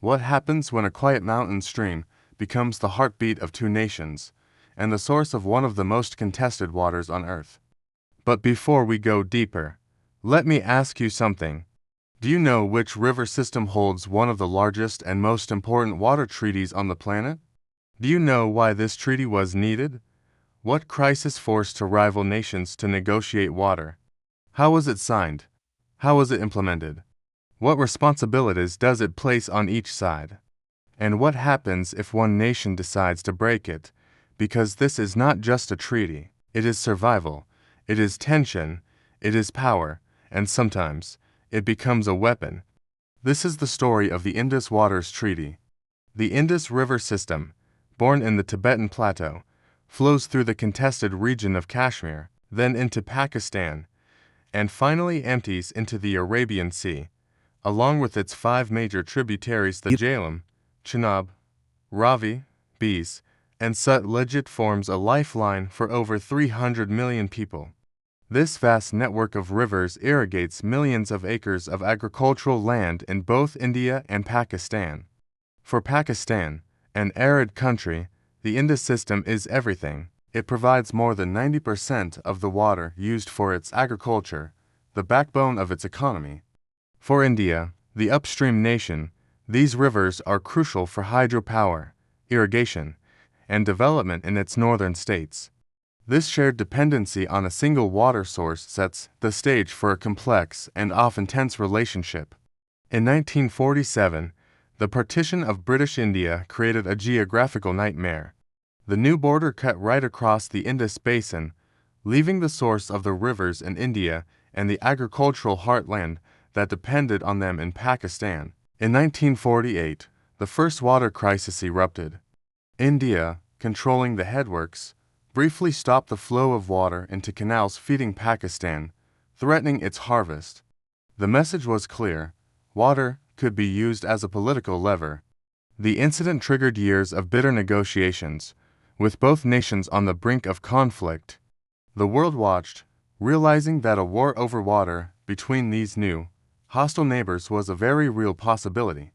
What happens when a quiet mountain stream becomes the heartbeat of two nations and the source of one of the most contested waters on Earth? But before we go deeper, let me ask you something. Do you know which river system holds one of the largest and most important water treaties on the planet? Do you know why this treaty was needed? What crisis forced two rival nations to negotiate water? How was it signed? How was it implemented? What responsibilities does it place on each side? And what happens if one nation decides to break it? Because this is not just a treaty, it is survival, it is tension, it is power, and sometimes it becomes a weapon. This is the story of the Indus Waters Treaty. The Indus River system, born in the Tibetan Plateau, flows through the contested region of Kashmir, then into Pakistan, and finally empties into the Arabian Sea, along with its 5 major tributaries: the Jhelum, Chenab, Ravi, Beas, and Sutlej. It forms a lifeline for over 300 million people. This vast network of rivers irrigates millions of acres of agricultural land in both India and Pakistan. For Pakistan, an arid country, the Indus system is everything. It provides more than 90% of the water used for its agriculture, the backbone of its economy. For India, the upstream nation, these rivers are crucial for hydropower, irrigation, and development in its northern states. This shared dependency on a single water source sets the stage for a complex and often tense relationship. In 1947, the partition of British India created a geographical nightmare. The new border cut right across the Indus Basin, leaving the source of the rivers in India and the agricultural heartland that depended on them in Pakistan. In 1948, the first water crisis erupted. India, controlling the headworks, briefly stopped the flow of water into canals feeding Pakistan, threatening its harvest. The message was clear: water could be used as a political lever. The incident triggered years of bitter negotiations, with both nations on the brink of conflict. The world watched, realizing that a war over water between these new, hostile neighbors was a very real possibility.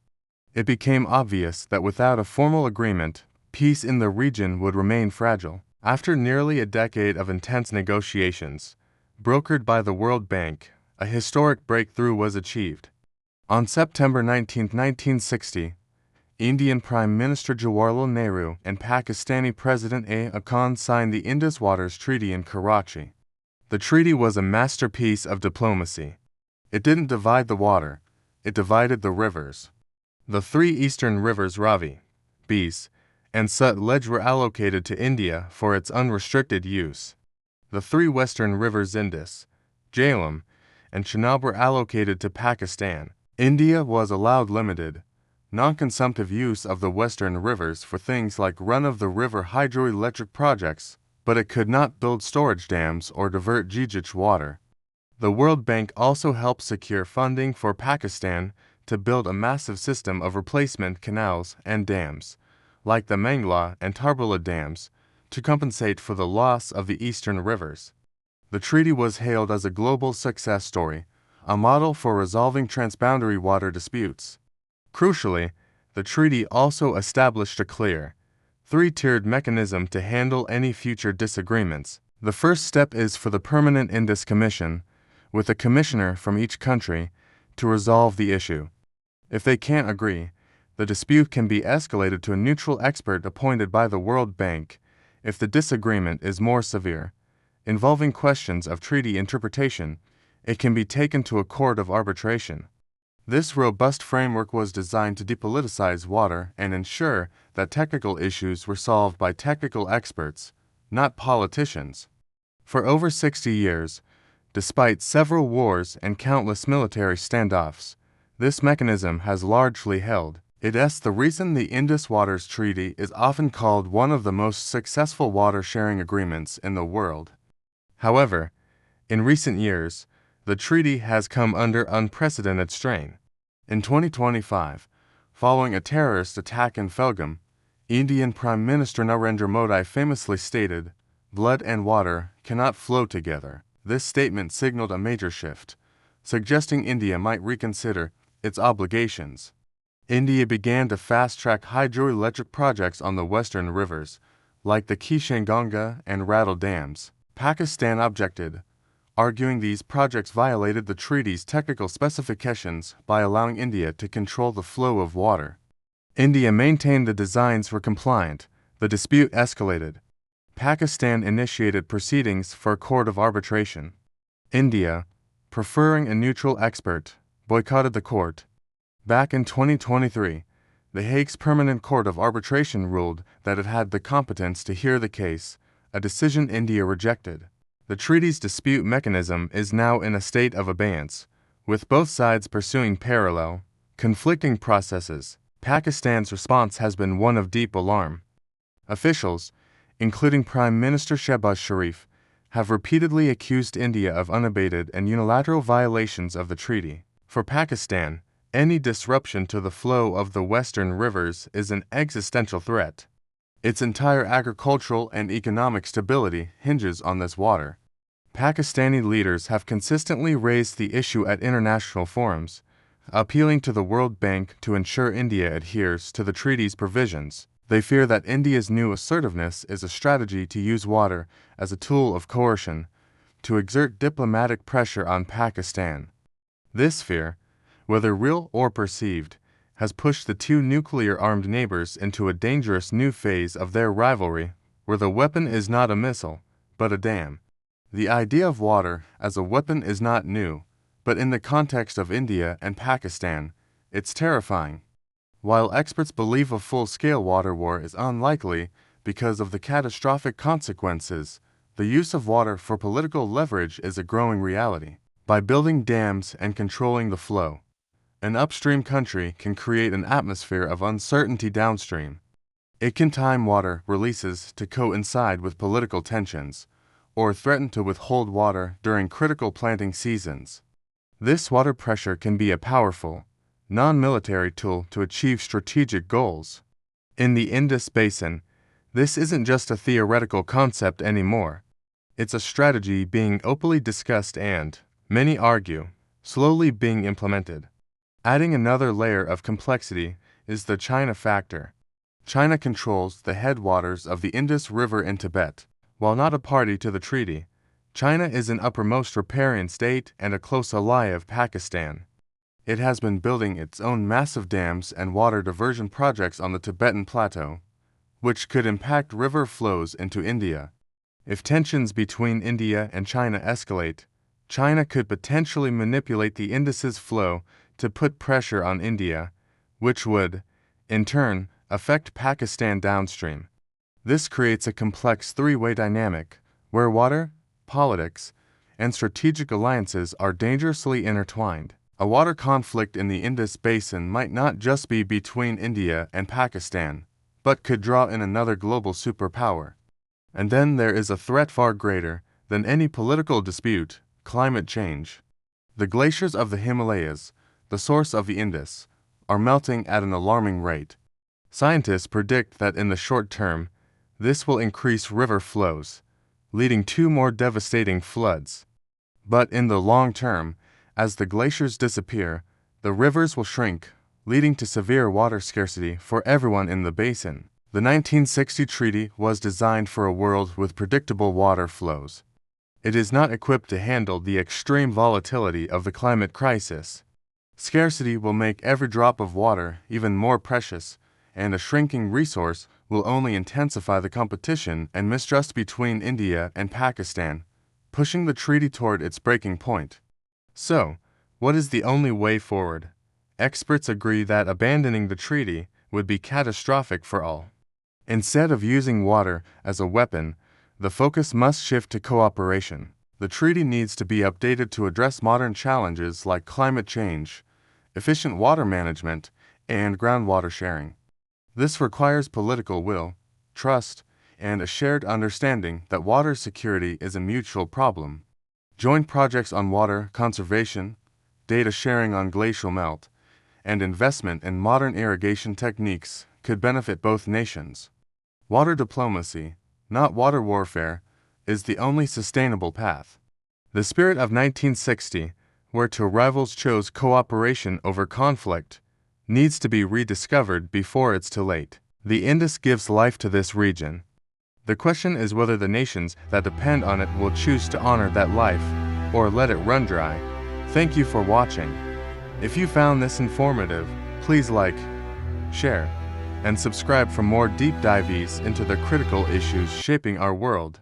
It became obvious that without a formal agreement, peace in the region would remain fragile. After nearly a decade of intense negotiations, brokered by the World Bank, a historic breakthrough was achieved. On September 19, 1960, Indian Prime Minister Jawaharlal Nehru and Pakistani President Khan signed the Indus Waters Treaty in Karachi. The treaty was a masterpiece of diplomacy. It didn't divide the water, it divided the rivers. The 3 eastern rivers Ravi, Beas, and Sutlej were allocated to India for its unrestricted use. The 3 western rivers Indus, Jhelum, and Chenab were allocated to Pakistan. India was allowed limited, non-consumptive use of the western rivers for things like run-of-the-river hydroelectric projects, but it could not build storage dams or divert Gigich water. The World Bank also helped secure funding for Pakistan to build a massive system of replacement canals and dams, like the Mangla and Tarbala dams, to compensate for the loss of the eastern rivers. The treaty was hailed as a global success story, a model for resolving transboundary water disputes. Crucially, the treaty also established a clear, 3-tiered mechanism to handle any future disagreements. The first step is for the Permanent Indus Commission, with a commissioner from each country, to resolve the issue. If they can't agree, the dispute can be escalated to a neutral expert appointed by the World Bank if the disagreement is more severe. Involving questions of treaty interpretation, it can be taken to a court of arbitration. This robust framework was designed to depoliticize water and ensure that technical issues were solved by technical experts, not politicians. For over 60 years, despite several wars and countless military standoffs, this mechanism has largely held. It's the reason the Indus Waters Treaty is often called one of the most successful water-sharing agreements in the world. However, in recent years, the treaty has come under unprecedented strain. In 2025, following a terrorist attack in Felgam, Indian Prime Minister Narendra Modi famously stated, "Blood and water cannot flow together." This statement signaled a major shift, suggesting India might reconsider its obligations. India began to fast-track hydroelectric projects on the western rivers, like the Kishanganga and Rattle dams. Pakistan objected, arguing these projects violated the treaty's technical specifications by allowing India to control the flow of water. India maintained the designs were compliant. The dispute escalated. Pakistan initiated proceedings for a court of arbitration. India, preferring a neutral expert, boycotted the court. Back in 2023, The Hague's Permanent Court of Arbitration ruled that it had the competence to hear the case, a decision India rejected. The treaty's dispute mechanism is now in a state of abeyance, with both sides pursuing parallel, conflicting processes. Pakistan's response has been one of deep alarm. Officials, including Prime Minister Shehbaz Sharif, have repeatedly accused India of unabated and unilateral violations of the treaty. For Pakistan, any disruption to the flow of the western rivers is an existential threat. Its entire agricultural and economic stability hinges on this water. Pakistani leaders have consistently raised the issue at international forums, appealing to the World Bank to ensure India adheres to the treaty's provisions. They fear that India's new assertiveness is a strategy to use water as a tool of coercion, to exert diplomatic pressure on Pakistan. This fear, whether real or perceived, has pushed the two nuclear-armed neighbors into a dangerous new phase of their rivalry, where the weapon is not a missile, but a dam. The idea of water as a weapon is not new, but in the context of India and Pakistan, it's terrifying. While experts believe a full-scale water war is unlikely because of the catastrophic consequences, the use of water for political leverage is a growing reality. By building dams and controlling the flow, an upstream country can create an atmosphere of uncertainty downstream. It can time water releases to coincide with political tensions, or threaten to withhold water during critical planting seasons. This water pressure can be a powerful, non-military tool to achieve strategic goals. In the Indus Basin, this isn't just a theoretical concept anymore. It's a strategy being openly discussed and, many argue, slowly being implemented. Adding another layer of complexity is the China factor. China controls the headwaters of the Indus River in Tibet. While not a party to the treaty, China is an uppermost riparian state and a close ally of Pakistan. It has been building its own massive dams and water diversion projects on the Tibetan Plateau, which could impact river flows into India. If tensions between India and China escalate, China could potentially manipulate the Indus's flow to put pressure on India, which would, in turn, affect Pakistan downstream. This creates a complex three-way dynamic, where water, politics, and strategic alliances are dangerously intertwined. A water conflict in the Indus Basin might not just be between India and Pakistan, but could draw in another global superpower. And then there is a threat far greater than any political dispute: climate change. The glaciers of the Himalayas, the source of the Indus, are melting at an alarming rate. Scientists predict that in the short term, this will increase river flows, leading to more devastating floods. But in the long term, as the glaciers disappear, the rivers will shrink, leading to severe water scarcity for everyone in the basin. The 1960 treaty was designed for a world with predictable water flows. It is not equipped to handle the extreme volatility of the climate crisis. Scarcity will make every drop of water even more precious, and a shrinking resource will only intensify the competition and mistrust between India and Pakistan, pushing the treaty toward its breaking point. So, what is the only way forward? Experts agree that abandoning the treaty would be catastrophic for all. Instead of using water as a weapon, the focus must shift to cooperation. The treaty needs to be updated to address modern challenges like climate change, efficient water management, and groundwater sharing. This requires political will, trust, and a shared understanding that water security is a mutual problem. Joint projects on water conservation, data sharing on glacial melt, and investment in modern irrigation techniques could benefit both nations. Water diplomacy, not water warfare, is the only sustainable path. The spirit of 1960, where two rivals chose cooperation over conflict, needs to be rediscovered before it's too late. The Indus gives life to this region. The question is whether the nations that depend on it will choose to honor that life, or let it run dry. Thank you for watching. If you found this informative, please like, share, and subscribe for more deep dives into the critical issues shaping our world.